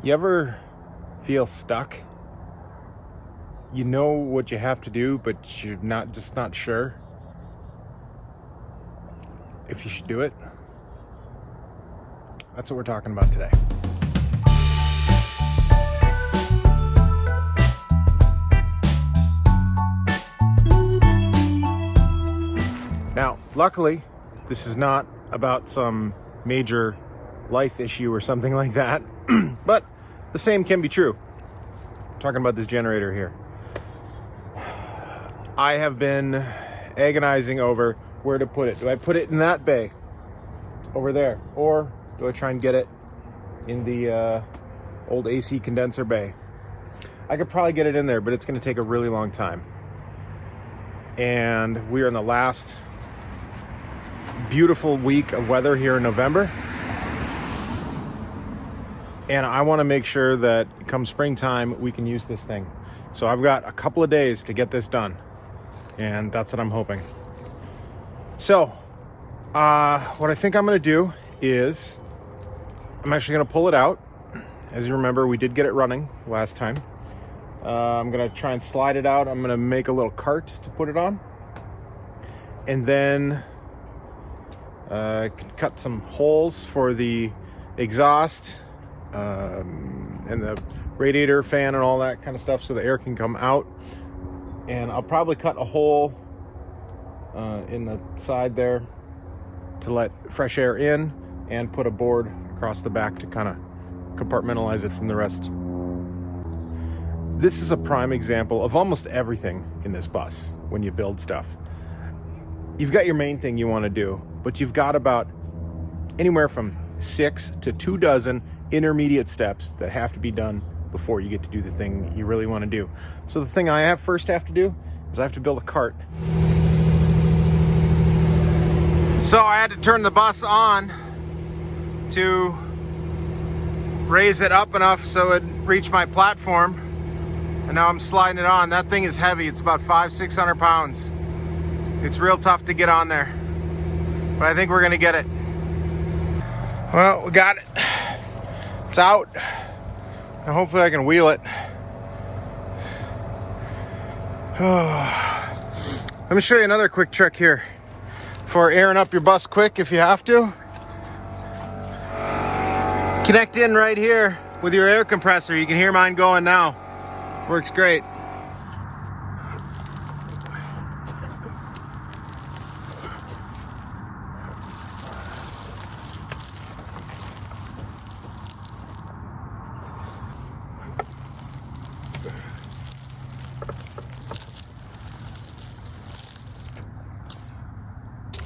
You ever feel stuck? You know what you have to do, but you're just not sure if you should do it? That's what we're talking about today. Now, luckily, this is not about some major life issue or something like that, but the same can be true. I'm talking about this generator here. I have been agonizing over where to put it. Do I put it in that bay over there, or do I try and get it in the old AC condenser bay? I could probably get it in there, but it's going to take a really long time. And we are in the last beautiful week of weather here in November. And I want to make sure that come springtime, we can use this thing. So I've got a couple of days to get this done. And that's what I'm hoping. So, what I think I'm going to do is I'm actually going to pull it out. As you remember, we did get it running last time. I'm going to try and slide it out. I'm going to make a little cart to put it on. And then cut some holes for the exhaust and the radiator fan and all that kind of stuff so the air can come out. And I'll probably cut a hole in the side there to let fresh air in, and put a board across the back to kind of compartmentalize it from the rest. This is a prime example of almost everything in this bus when you build stuff. You've got your main thing you want to do, but you've got about anywhere from 6 to 2 dozen intermediate steps that have to be done before you get to do the thing you really want to do. So the thing I first have to do is I have to build a cart. So I had to turn the bus on to raise it up enough so it'd reach my platform. And now I'm sliding it on. That thing is heavy. It's about 500-600 pounds. It's real tough to get on there, but I think we're gonna get it. Well, we got it. It's out. And hopefully I can wheel it. Let me show you another quick trick here for airing up your bus quick if you have to. Connect in right here with your air compressor. You can hear mine going now. Works great.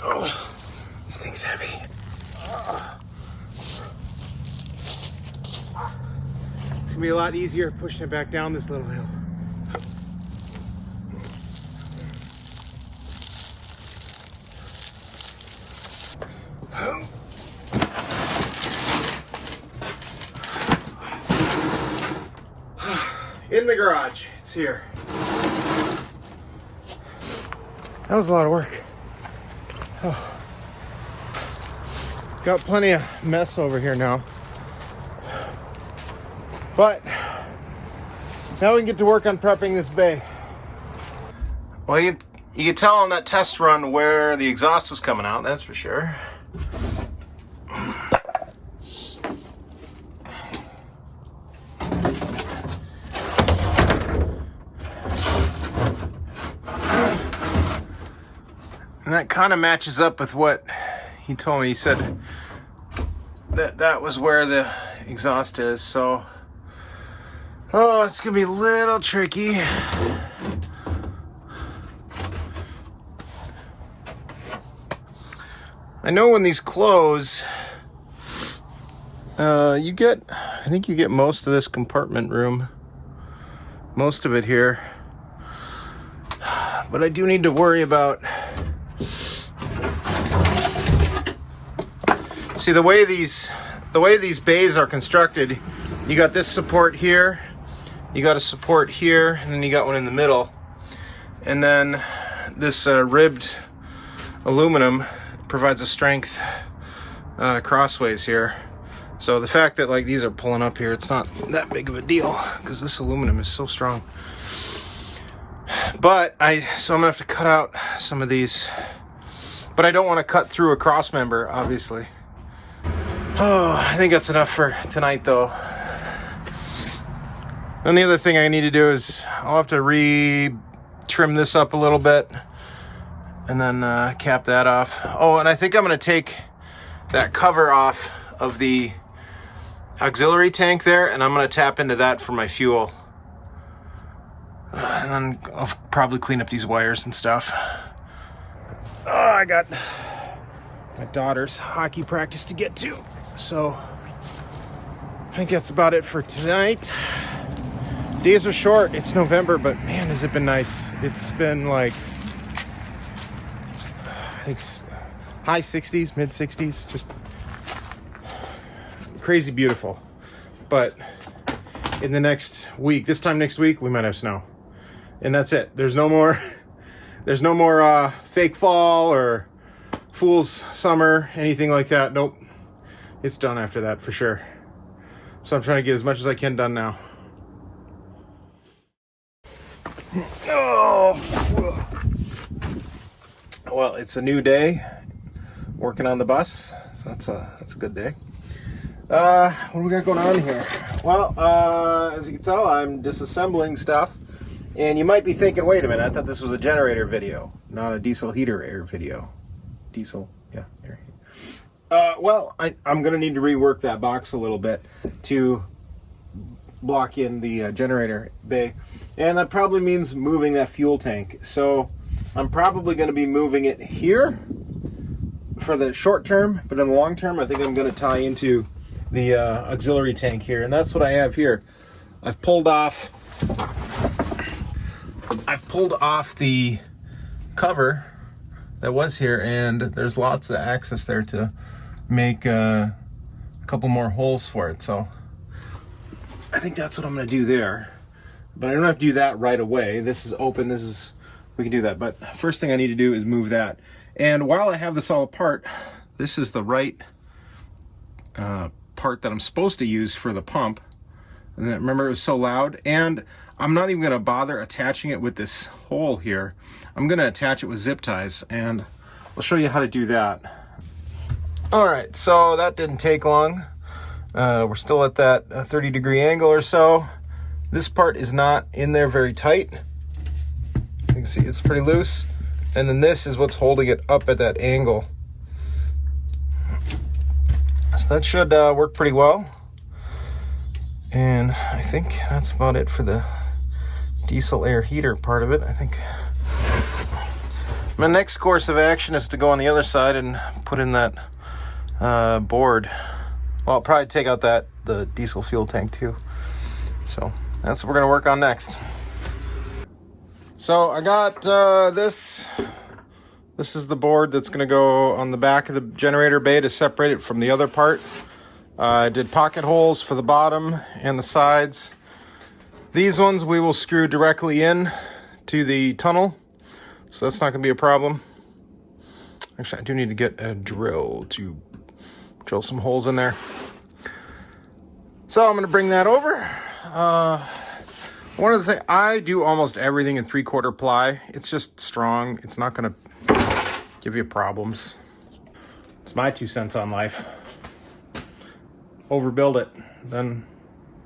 Oh, this thing's heavy. It's gonna be a lot easier pushing it back down this little hill. In the garage, it's here. That was a lot of work. Oh. Got plenty of mess over here now. But now we can get to work on prepping this bay. Well, you could tell on that test run where the exhaust was coming out, that's for sure. And that kind of matches up with what he told me. He said that was where the exhaust is. So, oh, it's gonna be a little tricky. I know when these close, I think you get most of this compartment room, most of it here. But I do need to worry about. See, the way these bays are constructed, you got this support here, you got a support here, and then you got one in the middle. And then this ribbed aluminum provides a strength crossways here. So the fact that like these are pulling up here, it's not that big of a deal because this aluminum is so strong. But so I'm gonna have to cut out some of these, but I don't want to cut through a cross member, obviously. Oh, I think that's enough for tonight though. Then the other thing I need to do is I'll have to trim this up a little bit and then cap that off. Oh, and I think I'm gonna take that cover off of the auxiliary tank there, and I'm going to tap into that for my fuel. And then I'll probably clean up these wires and stuff. Oh, I got my daughter's hockey practice to get to, so I think that's about it for tonight. Days are short. It's November, but man, has it been nice. It's been like, I think high 60s, mid 60s, just crazy beautiful. But in the next week, this time next week, we might have snow, and that's it. There's no more fake fall or fool's summer, anything like that. Nope, it's done after that for sure. So I'm trying to get as much as I can done now. Oh, well, it's a new day working on the bus, so that's a good day. What do we got going on here? Well, as you can tell, I'm disassembling stuff, and you might be thinking, wait a minute, I thought this was a generator video, not a diesel heater air video. Diesel, yeah, air heat. Well, I'm going to need to rework that box a little bit to block in the generator bay, and that probably means moving that fuel tank. So I'm probably going to be moving it here for the short term, but in the long term, I think I'm going to tie into the auxiliary tank here, and that's what I have here. I've pulled off the cover that was here, and there's lots of access there to make a couple more holes for it. So I think that's what I'm going to do there, but I don't have to do that right away. This is open. We can do that, but first thing I need to do is move that. And while I have this all apart, this is the right part that I'm supposed to use for the pump. And then, remember, it was so loud, and I'm not even going to bother attaching it with this hole here. I'm going to attach it with zip ties, and I'll show you how to do that. All right, so that didn't take long. We're still at that 30-degree angle or so. This part is not in there very tight. You can see it's pretty loose, and then this is what's holding it up at that angle. So that should work pretty well. And I think that's about it for the diesel air heater part of it. I think my next course of action is to go on the other side and put in that board. Well, I'll probably take out the diesel fuel tank too. So that's what we're gonna work on next. So I got this. This is the board that's going to go on the back of the generator bay to separate it from the other part. I did pocket holes for the bottom and the sides. These ones we will screw directly in to the tunnel, so that's not going to be a problem. Actually, I do need to get a drill to drill some holes in there. So I'm going to bring that over. One of the things, I do almost everything in 3/4 ply. It's just strong. It's not going to give you problems. It's my 2 cents on life. Overbuild it, then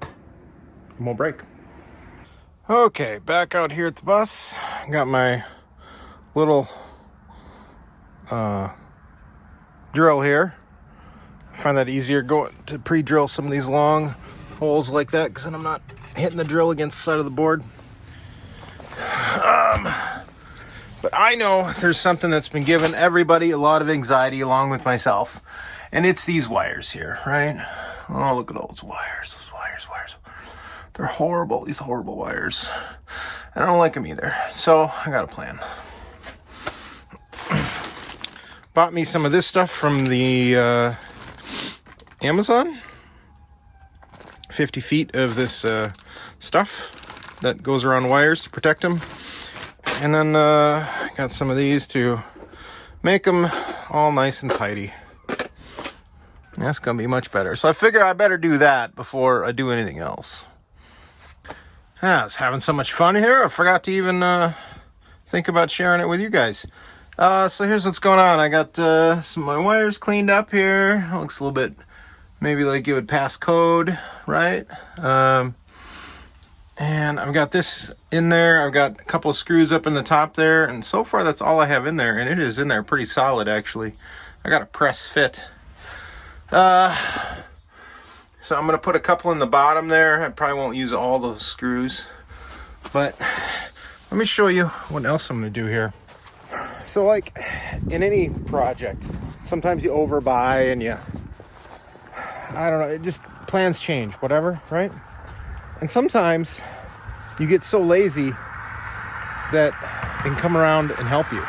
it won't break. Okay, back out here at the bus. Got my little drill here. I find that easier going to pre-drill some of these long holes like that, because then I'm not hitting the drill against the side of the board. But I know there's something that's been giving everybody a lot of anxiety, along with myself, and it's these wires here, right? Oh, look at all those wires, wires. They're horrible, these horrible wires. I don't like them either, so I got a plan. Bought me some of this stuff from the Amazon. 50 feet of this stuff that goes around wires to protect them. And then got some of these to make them all nice and tidy. That's gonna be much better. So I figure I better do that before I do anything else. I was having so much fun here, I forgot to even think about sharing it with you guys. So here's what's going on. I got some of my wires cleaned up here. It looks a little bit maybe like it would pass code, right? And I've got this in there. I've got a couple of screws up in the top there, and so far that's all I have in there, and it is in there pretty solid actually. I got a press fit. So I'm gonna put a couple in the bottom there. I probably won't use all those screws, but let me show you what else I'm gonna do here. So like in any project, sometimes you overbuy and I don't know, it just plans change, whatever, right? And sometimes you get so lazy that it can come around and help you.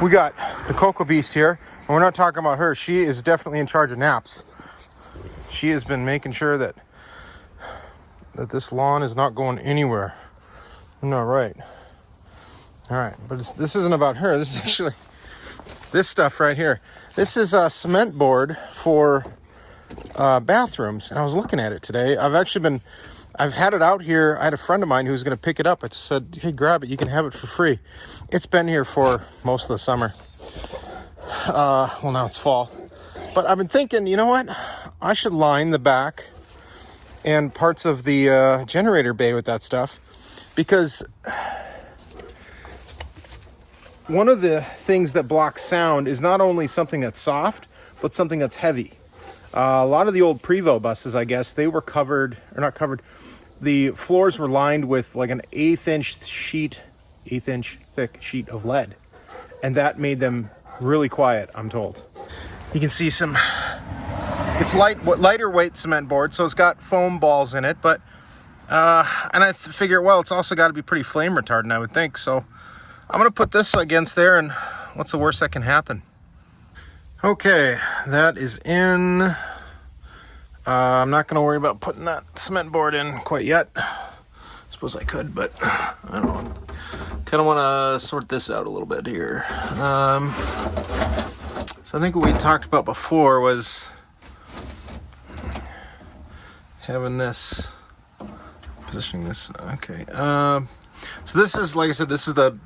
We got the Cocoa Beast here, and we're not talking about her. She is definitely in charge of naps. She has been making sure that this lawn is not going anywhere. No, right. All right, but this isn't about her. This is actually this stuff right here. This is a cement board for bathrooms, and I was looking at it today. I've had it out here. I had a friend of mine who was going to pick it up. I just said, hey, grab it. You can have it for free. It's been here for most of the summer. Well, now it's fall. But I've been thinking, you know what? I should line the back and parts of the generator bay with that stuff, because one of the things that blocks sound is not only something that's soft, but something that's heavy. A lot of the old Prevost buses, I guess, they were covered, or not covered, the floors were lined with like an eighth inch thick sheet of lead. And that made them really quiet, I'm told. You can see it's lighter weight cement board, so it's got foam balls in it, but, and I figure, well, it's also got to be pretty flame retardant, I would think. So I'm going to put this against there, and what's the worst that can happen? Okay, that is in. I'm not going to worry about putting that cement board in quite yet. I suppose I could, but I don't know. Kind of want to sort this out a little bit here. So I think what we talked about before was having this, positioning this. Okay. So this is, like I said, this is the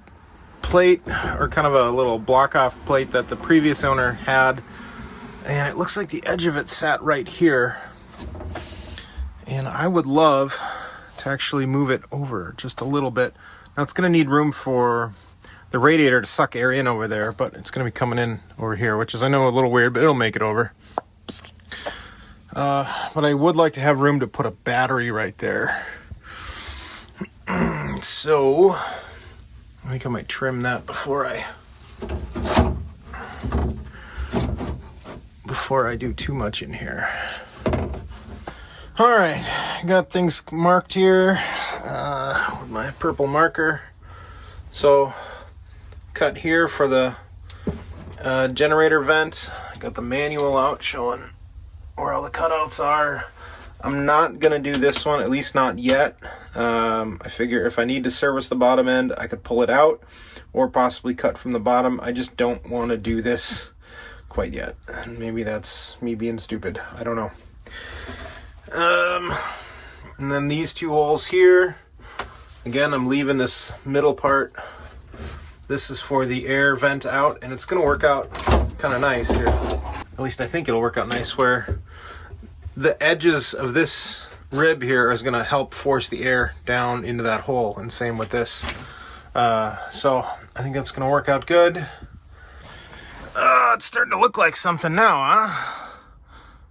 plate, or kind of a little block off plate that the previous owner had, and it looks like the edge of it sat right here, and I would love to actually move it over just a little bit. Now it's going to need room for the radiator to suck air in over there, but it's going to be coming in over here, which is, I know, a little weird, but it'll make it over. But I would like to have room to put a battery right there. So I think I might trim that before I do too much in here. All right, got things marked here with my purple marker. So cut here for the generator vent. I got the manual out showing where all the cutouts are. I'm not gonna do this one, at least not yet. I figure if I need to service the bottom end, I could pull it out or possibly cut from the bottom. I just don't want to do this quite yet. And maybe that's me being stupid. I don't know. And then these two holes here, again, I'm leaving this middle part. This is for the air vent out, and it's gonna work out kind of nice here. At least I think it'll work out nice, where the edges of this rib here is going to help force the air down into that hole, and same with this. So I think that's going to work out good. It's starting to look like something now, huh?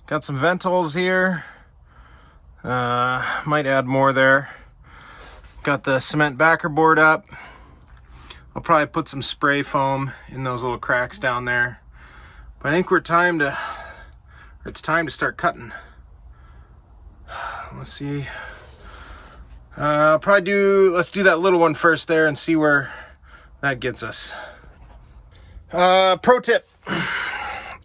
Got some vent holes here. Might add more there. Got the cement backer board up. I'll probably put some spray foam in those little cracks down there. But I think it's time to start cutting. Let's see. Let's do that little one first there and see where that gets us. Pro tip.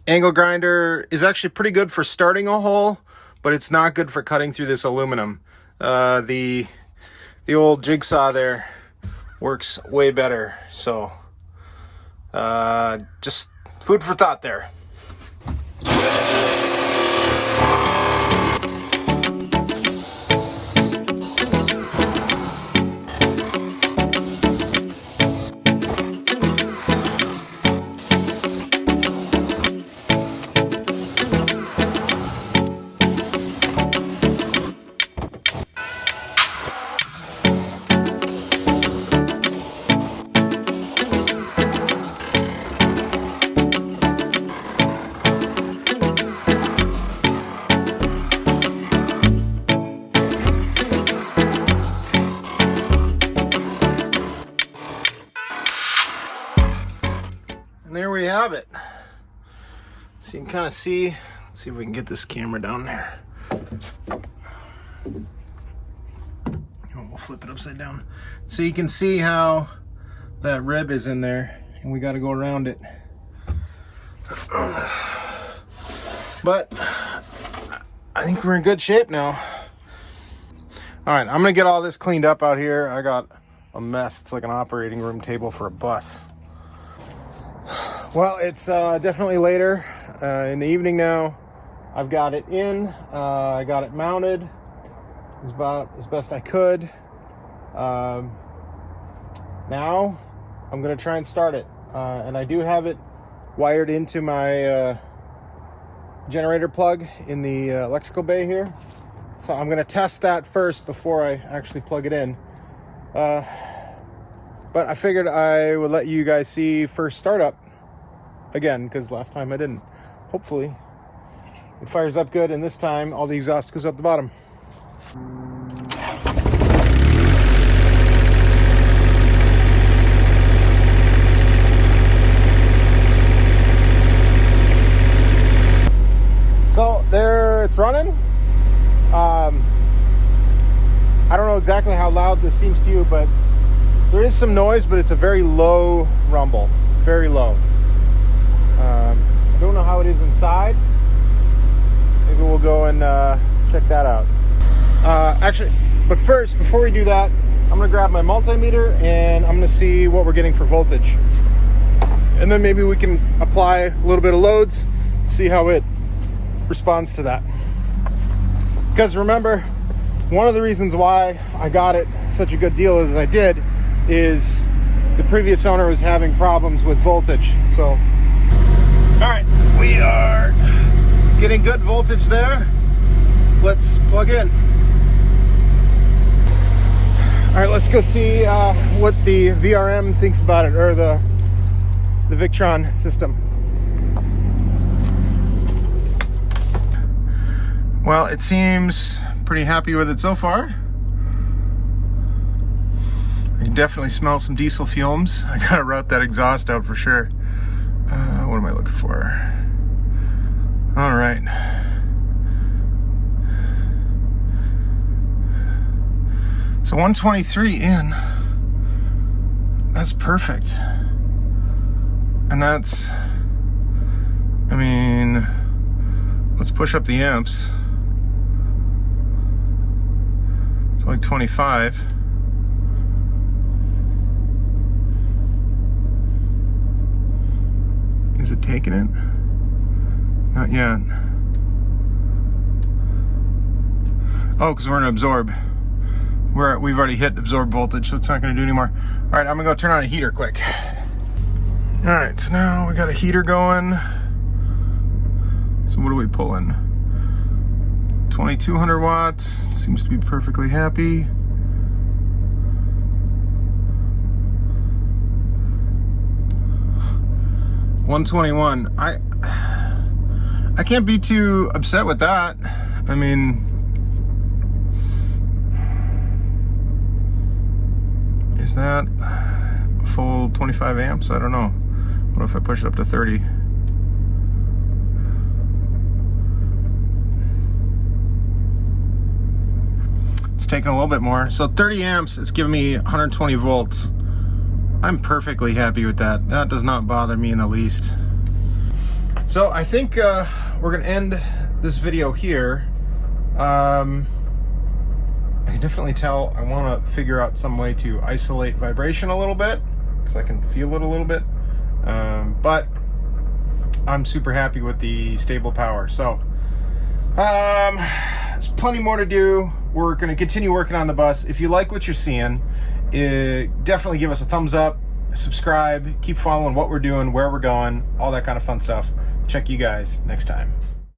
Angle grinder is actually pretty good for starting a hole, but it's not good for cutting through this aluminum. The old jigsaw there works way better. So just Food for thought there. And there we have it. So you can kind of see, let's see if we can get this camera down there. We'll flip it upside down. So you can see how that rib is in there, and we got to go around it. But I think we're in good shape now. All right, I'm gonna get all this cleaned up out here. I got a mess. It's like an operating room table for a bus. Well, it's definitely later in the evening now. I've got it in. I got it mounted as best I could. Now I'm gonna try and start it, and I do have it wired into my generator plug in the electrical bay here. So I'm gonna test that first before I actually plug it in. But I figured I would let you guys see first startup again, because last time I didn't. Hopefully it fires up good, and this time all the exhaust goes out the bottom. So there, it's running. I don't know exactly how loud this seems to you, but there is some noise, but it's a very low rumble, very low. I don't know how it is inside. Maybe we'll go and check that out. Actually, but first, before we do that, I'm gonna grab my multimeter and I'm gonna see what we're getting for voltage. And then maybe we can apply a little bit of loads, see how it responds to that. Because remember, one of the reasons why I got it such a good deal as I did is the previous owner was having problems with voltage. So, all right, we are getting good voltage there. Let's plug in. All right, let's go see what the VRM thinks about it, or the Victron system. Well, it seems pretty happy with it so far. I can definitely smell some diesel fumes. I gotta route that exhaust out for sure. What am I looking for? All right. So 123 in. That's perfect. And that's, I mean, let's push up the amps. Like 25. Is it taking it? Not yet. Oh, because we're gonna absorb. We've already hit absorb voltage, so it's not gonna do anymore. All right, I'm gonna go turn on a heater quick. All right, so now we got a heater going. So what are we pulling? 2200 watts, it seems to be perfectly happy. $121. I can't be too upset with that. I mean, is that a full 25 amps? I don't know. What if I push it up to 30? It's taking a little bit more. So 30 amps, it's giving me 120 volts. I'm perfectly happy with that. That does not bother me in the least. So I think we're gonna end this video here. I can definitely tell I wanna figure out some way to isolate vibration a little bit, because I can feel it a little bit. But I'm super happy with the stable power. So there's plenty more to do. We're going to continue working on the bus. If you like what you're seeing, definitely give us a thumbs up, subscribe, keep following what we're doing, where we're going, all that kind of fun stuff. Check you guys next time.